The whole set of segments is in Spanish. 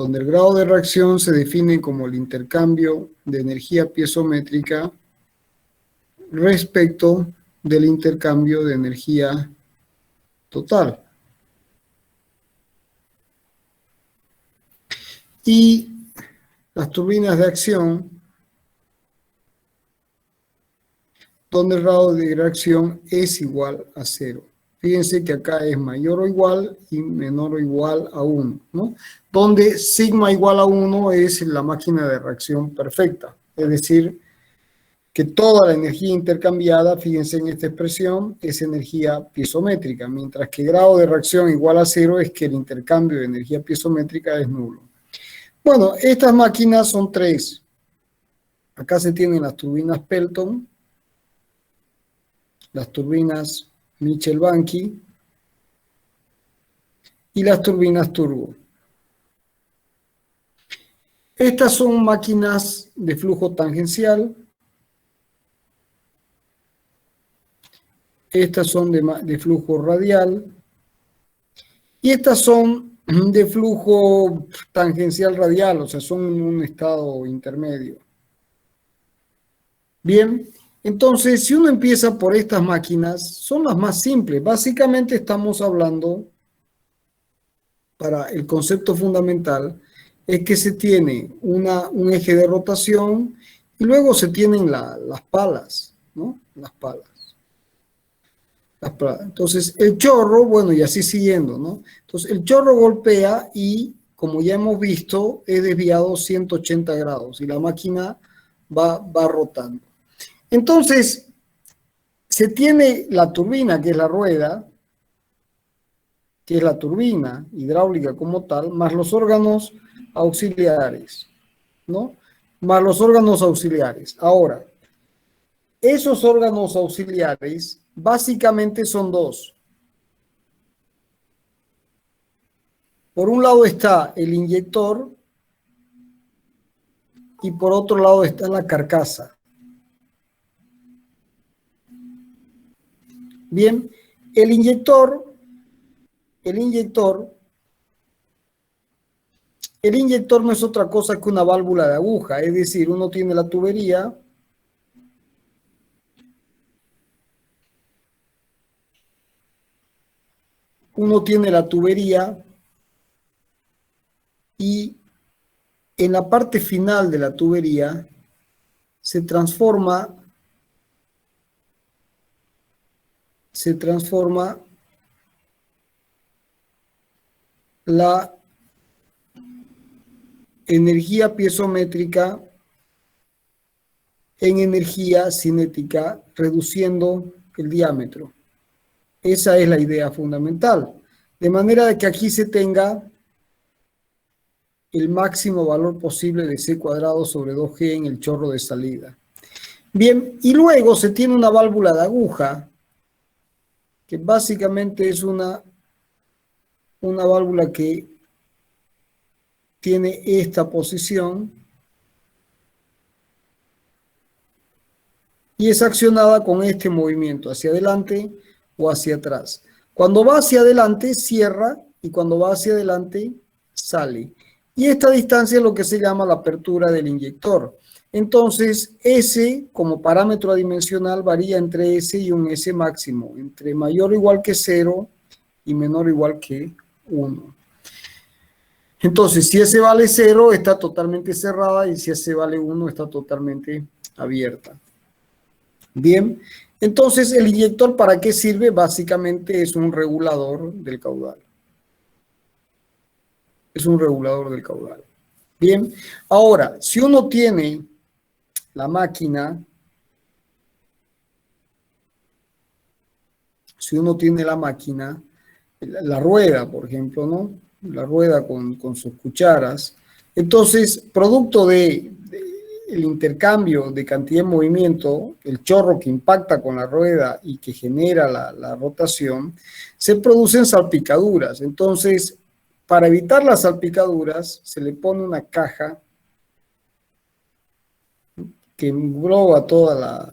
donde el grado de reacción se define como el intercambio de energía piezométrica respecto del intercambio de energía total. Y las turbinas de acción, donde el grado de reacción es igual a 0. Fíjense que acá es mayor o igual y menor o igual a 1, ¿no? Donde sigma igual a 1 es la máquina de reacción perfecta. Es decir, que toda la energía intercambiada, fíjense en esta expresión, es energía piezométrica, mientras que grado de reacción igual a 0 es que el intercambio de energía piezométrica es nulo. Bueno, estas máquinas son 3. Acá se tienen las turbinas Pelton, las turbinas Mitchell-Banky y las turbinas turbo. Estas son máquinas de flujo tangencial. Estas son de flujo radial. Y estas son de flujo tangencial radial, o sea, son en un estado intermedio. Bien, entonces, si uno empieza por estas máquinas, son las más simples. Básicamente estamos hablando, para el concepto fundamental, es que se tiene un eje de rotación y luego se tienen las palas, ¿no? Las palas. Entonces, el chorro, bueno, y así siguiendo, ¿no? Entonces, el chorro golpea y, como ya hemos visto, es desviado 180 grados y la máquina va rotando. Entonces, se tiene la turbina, que es la rueda, que es la turbina hidráulica como tal, más los órganos auxiliares, ¿no? Más los órganos auxiliares. Ahora, esos órganos auxiliares básicamente son dos. Por un lado está el inyector y por otro lado está la carcasa. Bien, el inyector no es otra cosa que una válvula de aguja, es decir, uno tiene la tubería y en la parte final de la tubería se transforma la energía piezométrica en energía cinética, reduciendo el diámetro. Esa es la idea fundamental. De manera que aquí se tenga el máximo valor posible de C cuadrado sobre 2G en el chorro de salida. Bien, y luego se tiene una válvula de aguja, que básicamente es una válvula que tiene esta posición y es accionada con este movimiento, hacia adelante o hacia atrás. Cuando va hacia adelante, cierra, y cuando va hacia adelante, sale. Y esta distancia es lo que se llama la apertura del inyector. Entonces, S como parámetro adimensional varía entre S y un S máximo, entre mayor o igual que 0 y menor o igual que 1. Entonces, si S vale 0, está totalmente cerrada, y si S vale 1, está totalmente abierta. Bien, entonces, ¿el inyector para qué sirve? Básicamente es un regulador del caudal. Es un regulador del caudal. Bien, ahora, si uno tiene la máquina, la rueda, por ejemplo, ¿no? La rueda con sus cucharas, entonces, producto del intercambio de cantidad de movimiento, el chorro que impacta con la rueda y que genera la rotación, se producen salpicaduras. Entonces, para evitar las salpicaduras, se le pone una caja que engloba toda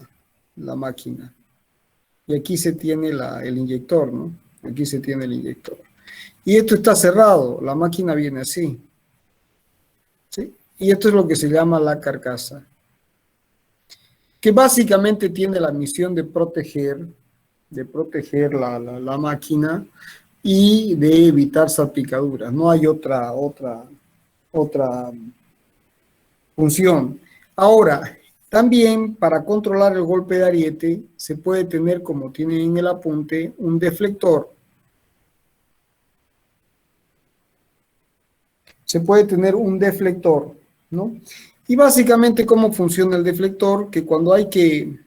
la máquina. Y aquí se tiene el inyector, ¿no? Aquí se tiene el inyector. Y esto está cerrado, la máquina viene así. Y esto es lo que se llama la carcasa, que básicamente tiene la misión de proteger la máquina y de evitar salpicaduras. No hay otra función. Ahora, también para controlar el golpe de ariete se puede tener, como tienen en el apunte, un deflector. Se puede tener un deflector, ¿no? Y básicamente, ¿cómo funciona el deflector? Que cuando hay que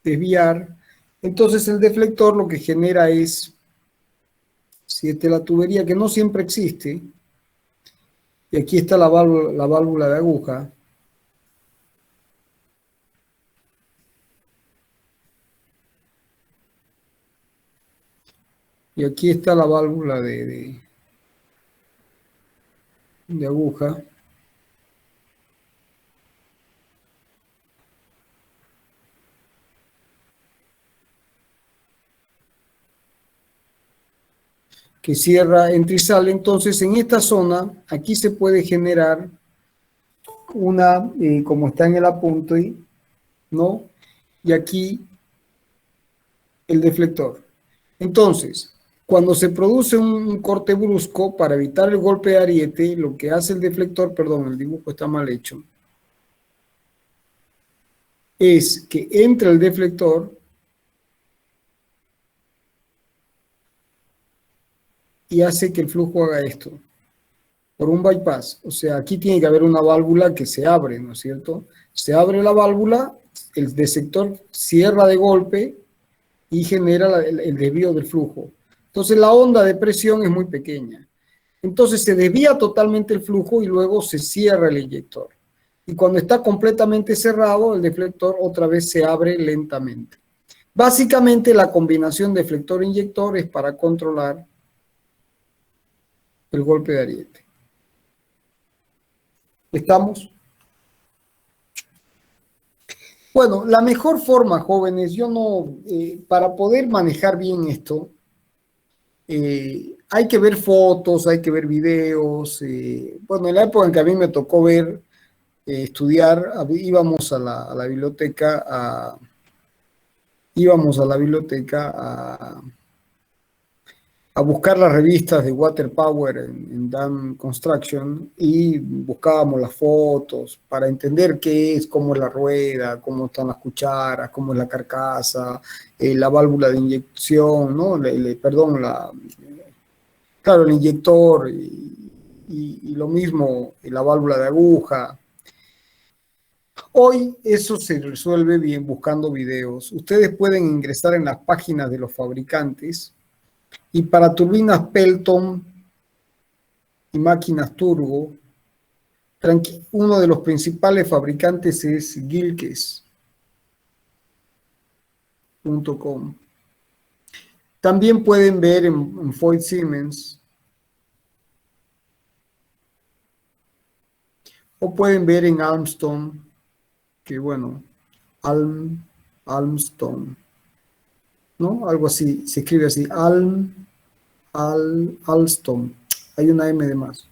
desviar, entonces el deflector lo que genera es, si esta es la tubería que no siempre existe, y aquí está la válvula de aguja, y aquí está la válvula de aguja, que cierra, entra y sale. Entonces, en esta zona, aquí se puede generar una, como está en el apunte, ¿no? Y aquí el deflector. Entonces, cuando se produce un corte brusco, para evitar el golpe de ariete, lo que hace el deflector, perdón, el dibujo está mal hecho, es que entra el deflector y hace que el flujo haga esto, por un bypass. O sea, aquí tiene que haber una válvula que se abre, ¿no es cierto? Se abre la válvula, el deflector cierra de golpe y genera el desvío del flujo. Entonces la onda de presión es muy pequeña. Entonces se desvía totalmente el flujo y luego se cierra el inyector. Y cuando está completamente cerrado, el deflector otra vez se abre lentamente. Básicamente la combinación deflector-inyector es para controlar el golpe de ariete. ¿Estamos? Bueno, la mejor forma, jóvenes, yo no, para poder manejar bien esto, hay que ver fotos, hay que ver videos. Bueno, en la época en que a mí me tocó ver, estudiar, íbamos a la biblioteca, íbamos a la biblioteca a buscar las revistas de Water Power en Dam Construction y buscábamos las fotos para entender qué es, cómo es la rueda, cómo están las cucharas, cómo es la carcasa, la válvula de inyección, ¿no? Perdón, claro, el inyector y lo mismo, la válvula de aguja. Hoy eso se resuelve bien buscando videos. Ustedes pueden ingresar en las páginas de los fabricantes y para turbinas Pelton y máquinas turbo, uno de los principales fabricantes es Gilkes.com. También pueden ver en Foyt Siemens o pueden ver en Almstone, que bueno, Almstone, ¿no? Algo así, se escribe así, Alstom. Hay una M de más.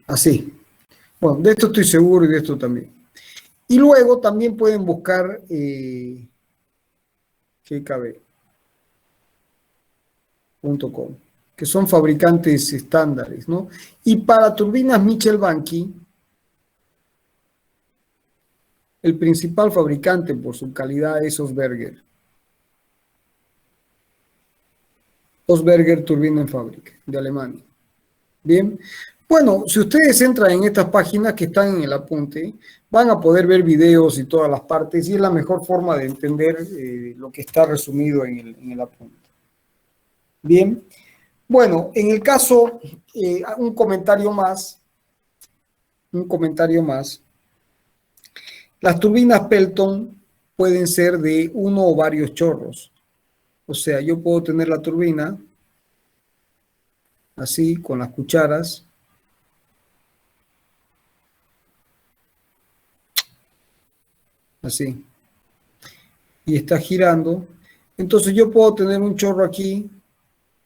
Así. Bueno, de esto estoy seguro y de esto también. Y luego también pueden buscar gkb.com, que son fabricantes estándares, ¿no? Y para turbinas Mitchell Banky, el principal fabricante por su calidad es Osberger. Osberger Turbina en Fábrica, de Alemania. Bien, bueno, si ustedes entran en estas páginas que están en el apunte, van a poder ver videos y todas las partes y es la mejor forma de entender lo que está resumido en el apunte. Bien, bueno, en el caso, un comentario más, las turbinas Pelton pueden ser de uno o varios chorros. O sea, yo puedo tener la turbina así, con las cucharas, así, y está girando. Entonces yo puedo tener un chorro aquí,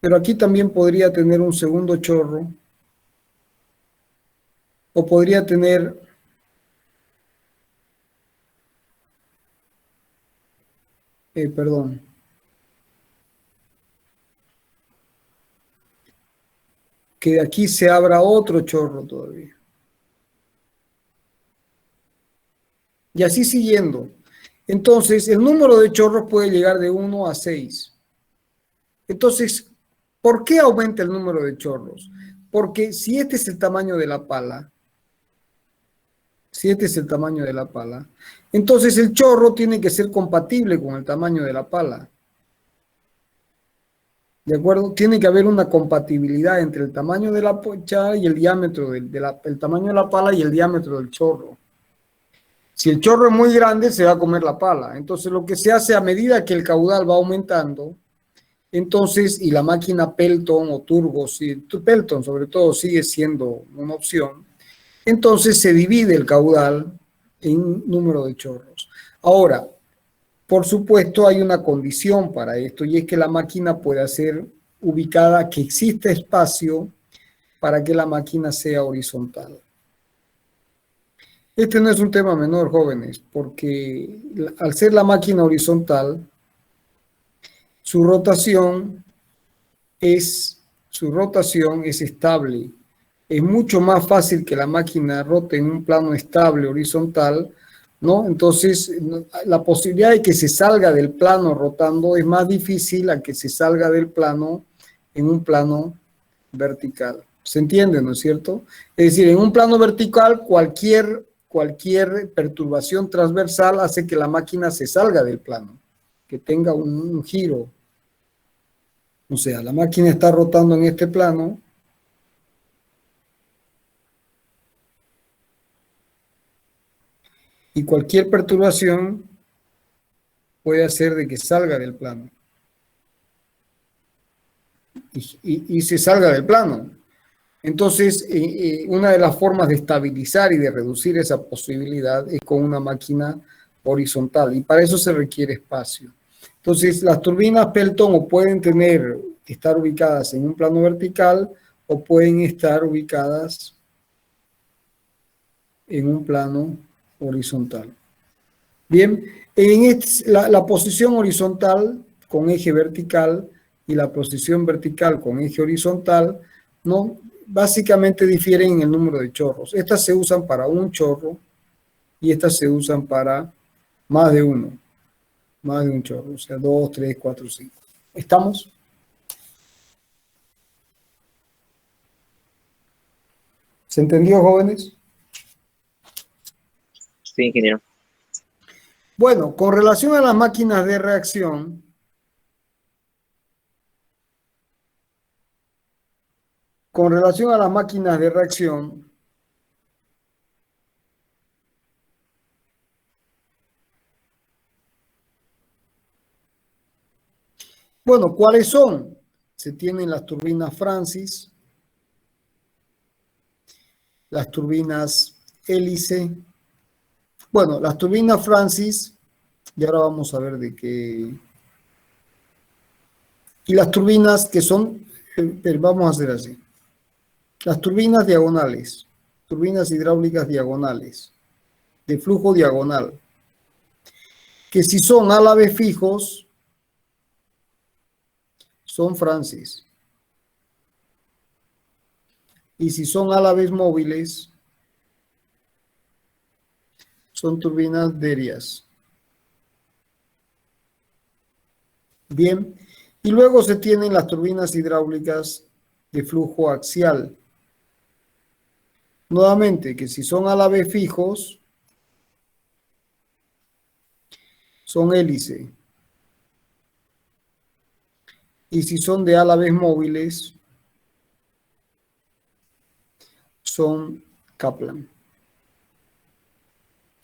pero aquí también podría tener un segundo chorro, o podría tener, perdón, que de aquí se abra otro chorro todavía. Y así siguiendo. Entonces, el número de chorros puede llegar de 1 a 6. Entonces, ¿por qué aumenta el número de chorros? Porque si este es el tamaño de la pala, si este es el tamaño de la pala, entonces el chorro tiene que ser compatible con el tamaño de la pala. ¿De acuerdo? Tiene que haber una compatibilidad entre el tamaño de la pocha y el diámetro el tamaño de la pala y el diámetro del chorro. Si el chorro es muy grande, se va a comer la pala. Entonces, lo que se hace a medida que el caudal va aumentando, entonces, y la máquina Pelton o Turbo, Pelton sobre todo sigue siendo una opción, entonces se divide el caudal en número de chorros. Ahora, por supuesto, hay una condición para esto y es que la máquina pueda ser ubicada, que exista espacio para que la máquina sea horizontal. Este no es un tema menor, jóvenes, porque al ser la máquina horizontal, su rotación su rotación es estable. Es mucho más fácil que la máquina rote en un plano estable horizontal, ¿no? Entonces, la posibilidad de que se salga del plano rotando es más difícil a que se salga del plano en un plano vertical. ¿Se entiende, no es cierto? Es decir, en un plano vertical, cualquier perturbación transversal hace que la máquina se salga del plano, que tenga un giro. O sea, la máquina está rotando en este plano y cualquier perturbación puede hacer de que salga del plano y se salga del plano. Entonces, una de las formas de estabilizar y de reducir esa posibilidad es con una máquina horizontal y para eso se requiere espacio. Entonces, las turbinas Pelton o pueden estar ubicadas en un plano vertical o pueden estar ubicadas en un plano horizontal. Bien, la posición horizontal con eje vertical y la posición vertical con eje horizontal, ¿no? Básicamente difieren en el número de chorros. Estas se usan para un chorro y estas se usan para más de uno, más de un chorro, o sea, 2, 3, 4, 5. ¿Estamos? ¿Se entendió, jóvenes? Sí, ingeniero. Bueno, con relación a las máquinas de reacción, bueno, ¿cuáles son? Se tienen las turbinas Francis, las turbinas hélice. Bueno, las turbinas Francis, y ahora vamos a ver de qué. Y las turbinas que son, vamos a hacer así. Las turbinas diagonales, turbinas hidráulicas diagonales, de flujo diagonal, que si son a la vez fijos, son Francis. Y si son a la vez móviles, son turbinas Derias. Bien, y luego se tienen las turbinas hidráulicas de flujo axial. Nuevamente, que si son a la vez fijos, son hélice. Y si son de a la vez móviles, son Kaplan.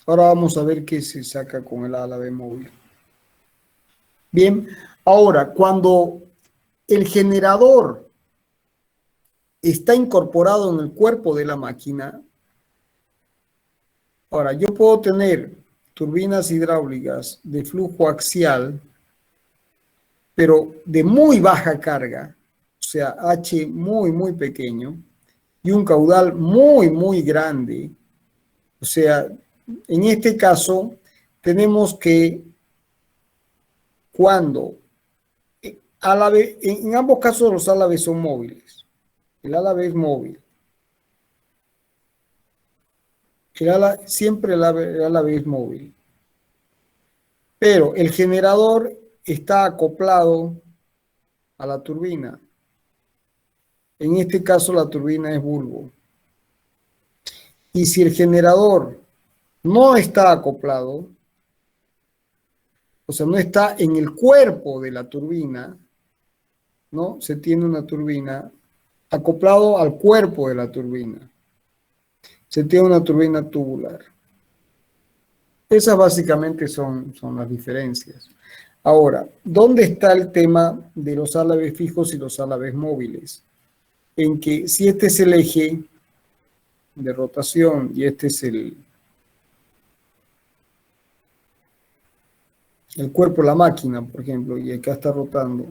Ahora vamos a ver qué se saca con el a la vez móvil. Bien, ahora, cuando el generador está incorporado en el cuerpo de la máquina, ahora yo puedo tener turbinas hidráulicas de flujo axial pero de muy baja carga, o sea, H muy, muy pequeño, y un caudal muy, muy grande. O sea, en este caso, tenemos que cuando álave, en ambos casos los álaves son móviles. El álave es móvil. Siempre el álave es móvil. Pero el generador está acoplado a la turbina. En este caso la turbina es bulbo. Y si el generador no está acoplado, o sea, no está en el cuerpo de la turbina, ¿no? Se tiene una turbina acoplado al cuerpo de la turbina. Se tiene una turbina tubular. Esas básicamente son las diferencias. Ahora, ¿dónde está el tema de los álabes fijos y los álabes móviles? En que si este es el eje de rotación y este es el cuerpo de la máquina, por ejemplo, y acá está rotando.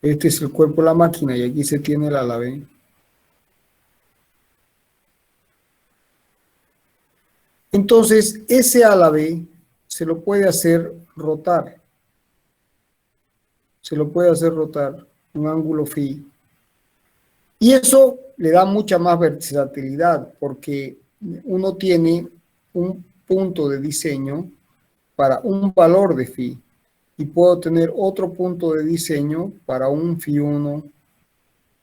Este es el cuerpo de la máquina y aquí se tiene el álave. Entonces, ese álave se lo puede hacer rotar. Se lo puede hacer rotar un ángulo phi. Y eso le da mucha más versatilidad porque uno tiene un punto de diseño para un valor de phi y puedo tener otro punto de diseño para un phi 1,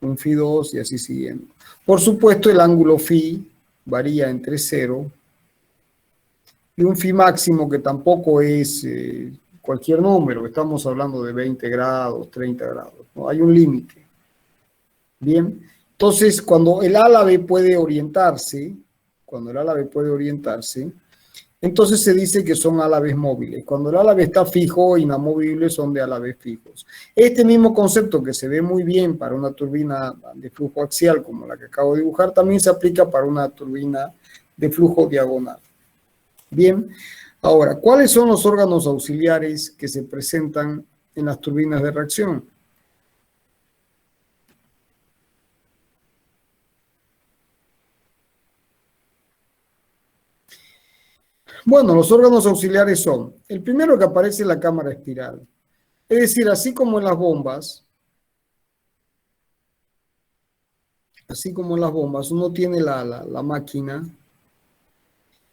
un phi 2 y así siguiendo. Por supuesto, el ángulo phi varía entre 0 y un phi máximo que tampoco es cualquier número, estamos hablando de 20 grados, 30 grados, ¿no? Hay un límite. Bien, entonces cuando el álave puede orientarse, entonces se dice que son álaves móviles. Cuando el álave está fijo e inamovible son de álaves fijos. Este mismo concepto que se ve muy bien para una turbina de flujo axial como la que acabo de dibujar, también se aplica para una turbina de flujo diagonal. Bien, ahora, ¿cuáles son los órganos auxiliares que se presentan en las turbinas de reacción? Bueno, los órganos auxiliares son, el primero que aparece es la cámara espiral. Es decir, así como en las bombas, uno tiene la máquina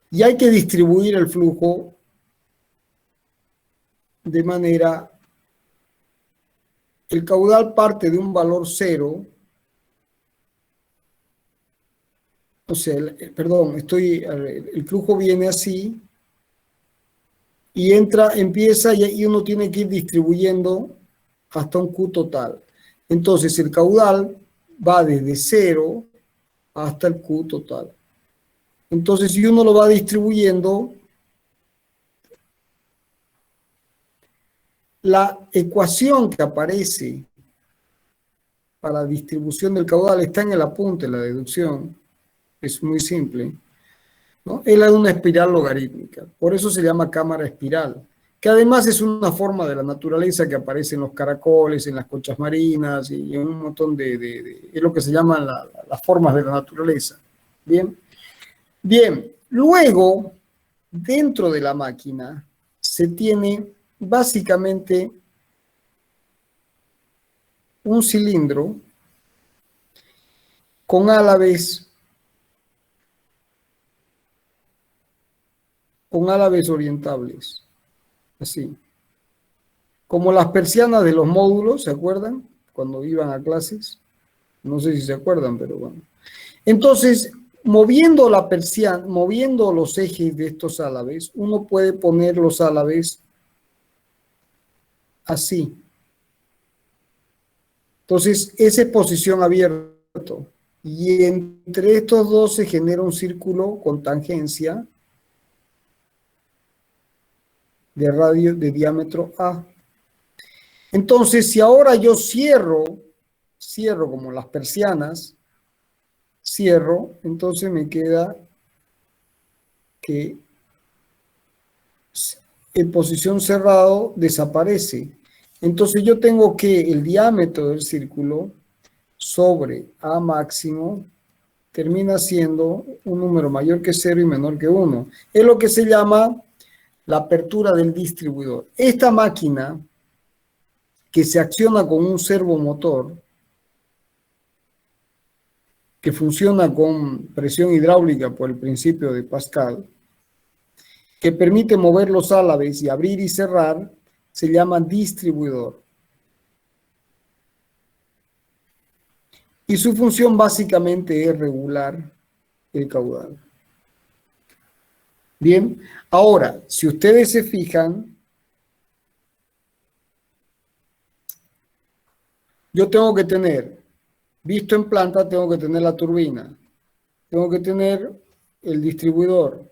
y hay que distribuir el flujo de manera, el caudal parte de un valor cero, o sea, perdón, el flujo viene así y empieza y uno tiene que ir distribuyendo hasta un Q total. Entonces el caudal va desde 0 hasta el Q total. Entonces si uno lo va distribuyendo, la ecuación que aparece para la distribución del caudal está en el apunte, la deducción, es muy simple, ¿no? Es la de una espiral logarítmica, por eso se llama cámara espiral, que además es una forma de la naturaleza que aparece en los caracoles, en las conchas marinas y en un montón es lo que se llaman las formas de la naturaleza. Bien, bien, luego dentro de la máquina se tiene básicamente un cilindro con álaves orientables, así. Como las persianas de los módulos, ¿se acuerdan? Cuando iban a clases. No sé si se acuerdan, pero bueno. Entonces, moviendo la persiana, moviendo los ejes de estos álaves, uno puede poner los álaves así. Entonces, esa es posición abierto. Y entre estos dos se genera un círculo con tangencia de radio de diámetro A. Entonces, si ahora yo cierro como las persianas, cierro, entonces me queda que en posición cerrado desaparece. Entonces yo tengo que el diámetro del círculo sobre A máximo termina siendo un número mayor que 0 y menor que 1. Es lo que se llama la apertura del distribuidor. Esta máquina que se acciona con un servomotor, que funciona con presión hidráulica por el principio de Pascal, que permite mover los álabes y abrir y cerrar, se llama distribuidor. Y su función básicamente es regular el caudal. Bien, ahora, si ustedes se fijan, yo tengo que tener, visto en planta, tengo que tener la turbina, tengo que tener el distribuidor,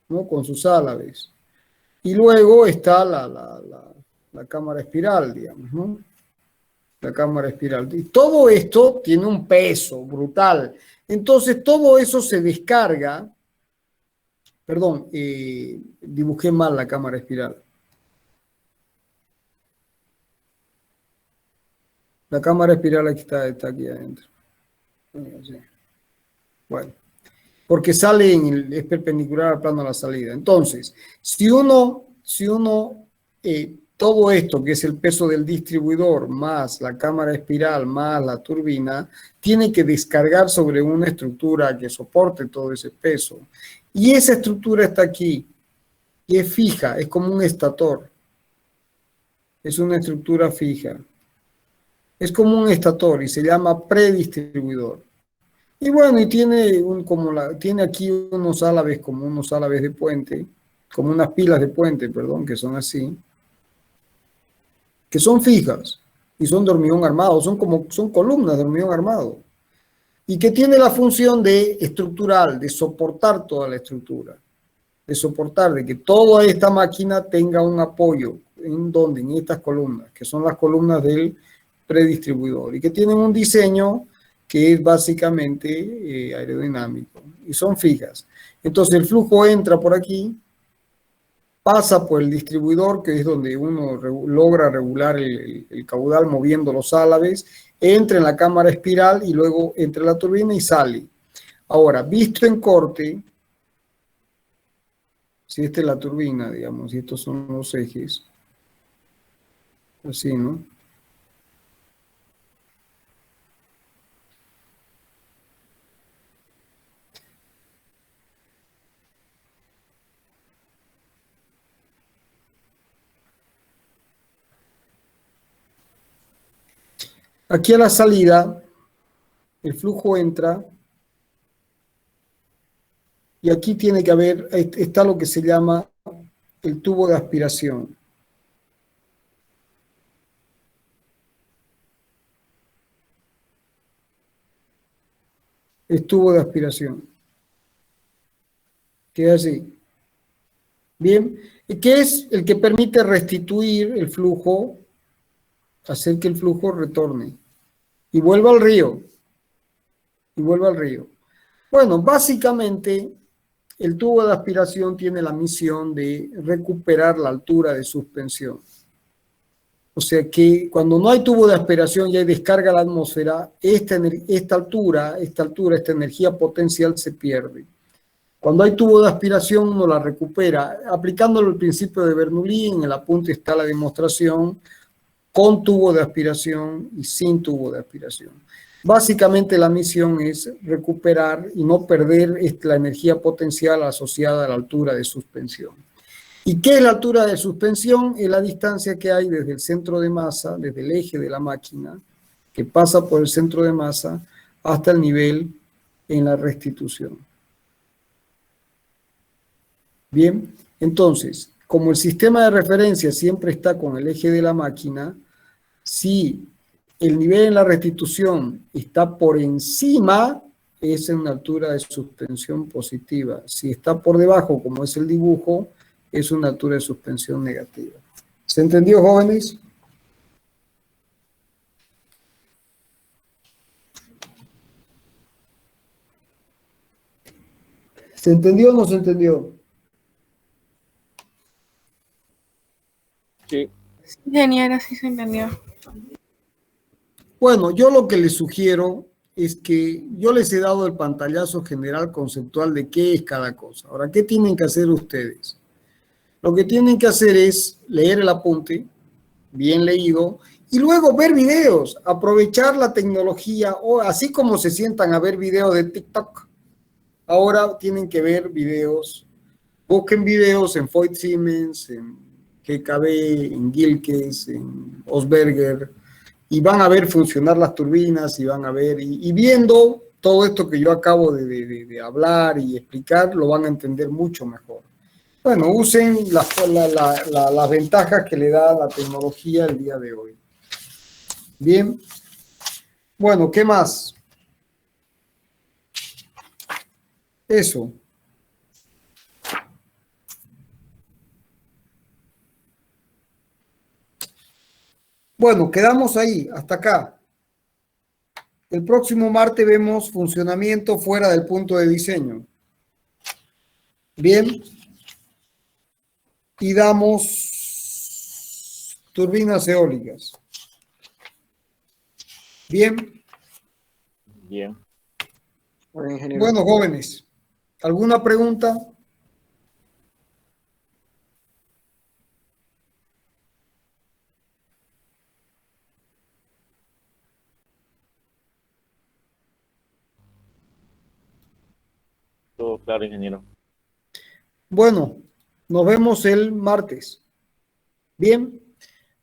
¿no? Con sus álabes. Y luego está la cámara espiral, digamos, ¿no? La cámara espiral. Y todo esto tiene un peso brutal. Entonces, todo eso se descarga. Perdón, dibujé mal la cámara espiral. La cámara espiral aquí está aquí adentro. Bueno, porque sale es perpendicular al plano de la salida. Entonces, si uno todo esto, que es el peso del distribuidor, más la cámara espiral, más la turbina, tiene que descargar sobre una estructura que soporte todo ese peso. Y esa estructura está aquí, y es fija, es como un estator. Es una estructura fija. Es como un estator y se llama predistribuidor. Y bueno, y tiene aquí unos álabes como unos álabes de puente, como unas pilas de puente, perdón, que son así, que son fijas y son de hormigón armado, son columnas de hormigón armado y que tiene la función de estructural, de soportar toda la estructura, de soportar, de que toda esta máquina tenga un apoyo en estas columnas, que son las columnas del predistribuidor y que tienen un diseño que es básicamente aerodinámico y son fijas. Entonces el flujo entra por aquí, pasa por el distribuidor, que es donde uno logra regular el caudal moviendo los álabes, entra en la cámara espiral y luego entra en la turbina y sale. Ahora, visto en corte, si esta es la turbina, digamos, y estos son los ejes, así, ¿no? Aquí a la salida, el flujo entra y aquí tiene que haber, está lo que se llama el tubo de aspiración. El tubo de aspiración, que es así. Bien, que es el que permite restituir el flujo, hacer que el flujo retorne y vuelva al río. Y vuelva al río. Bueno, básicamente el tubo de aspiración tiene la misión de recuperar la altura de suspensión. O sea que cuando no hay tubo de aspiración y hay descarga a la atmósfera, esta altura, esta energía potencial se pierde. Cuando hay tubo de aspiración, uno la recupera. Aplicándolo el principio de Bernoulli, en el apunte está la demostración con tubo de aspiración y sin tubo de aspiración. Básicamente la misión es recuperar y no perder la energía potencial asociada a la altura de suspensión. ¿Y qué es la altura de suspensión? Es la distancia que hay desde el centro de masa, desde el eje de la máquina, que pasa por el centro de masa hasta el nivel en la restitución. Bien, entonces, como el sistema de referencia siempre está con el eje de la máquina, si el nivel en la restitución está por encima, es en una altura de suspensión positiva. Si está por debajo, como es el dibujo, es una altura de suspensión negativa. ¿Se entendió, jóvenes? ¿Se entendió o no se entendió? Sí. Ingeniero, sí se entendió. Bueno, yo lo que les sugiero es que yo les he dado el pantallazo general conceptual de qué es cada cosa. Ahora, ¿qué tienen que hacer ustedes? Lo que tienen que hacer es leer el apunte, bien leído, y luego ver videos, aprovechar la tecnología, o así como se sientan a ver videos de TikTok. Ahora tienen que ver videos, busquen videos en Foyt Siemens, en GKB, en Gilkes, en Osberger, y van a ver funcionar las turbinas y van a ver, y viendo todo esto que yo acabo de hablar y explicar, lo van a entender mucho mejor. Bueno, usen las ventajas que le da la tecnología el día de hoy. Bien. Bueno, ¿qué más? Eso. Bueno, quedamos ahí, hasta acá. El próximo martes vemos funcionamiento fuera del punto de diseño. Bien. Y damos turbinas eólicas. Bien. Bien. Bueno, ingeniero. Bueno, jóvenes, ¿alguna pregunta? Todo claro, ingeniero. Bueno, nos vemos el martes. Bien,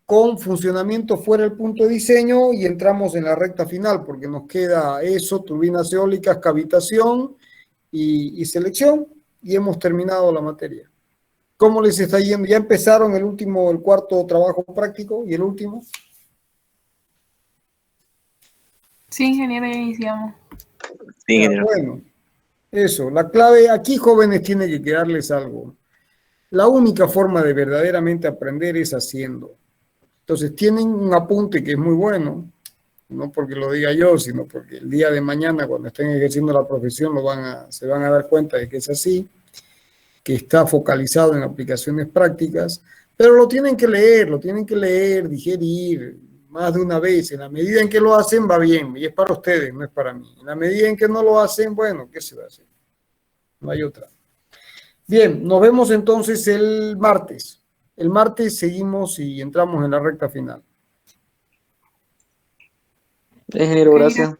con funcionamiento fuera del punto de diseño y entramos en la recta final porque nos queda eso, turbinas eólicas, cavitación y selección y hemos terminado la materia. ¿Cómo les está yendo? ¿Ya empezaron el cuarto trabajo práctico y el último? Sí, ingeniero, ya iniciamos. Sí, ingeniero. Bueno, eso, la clave aquí, jóvenes, tiene que quedarles algo. La única forma de verdaderamente aprender es haciendo. Entonces tienen un apunte que es muy bueno, no porque lo diga yo, sino porque el día de mañana, cuando estén ejerciendo la profesión, se van a dar cuenta de que es así, que está focalizado en aplicaciones prácticas, pero lo tienen que leer, digerir más de una vez. En la medida en que lo hacen, va bien, y es para ustedes, no es para mí. En la medida en que no lo hacen, bueno, ¿qué se va a hacer? No hay otra. Bien, nos vemos entonces el martes. El martes seguimos y entramos en la recta final. Ingeniero, Ok, gracias.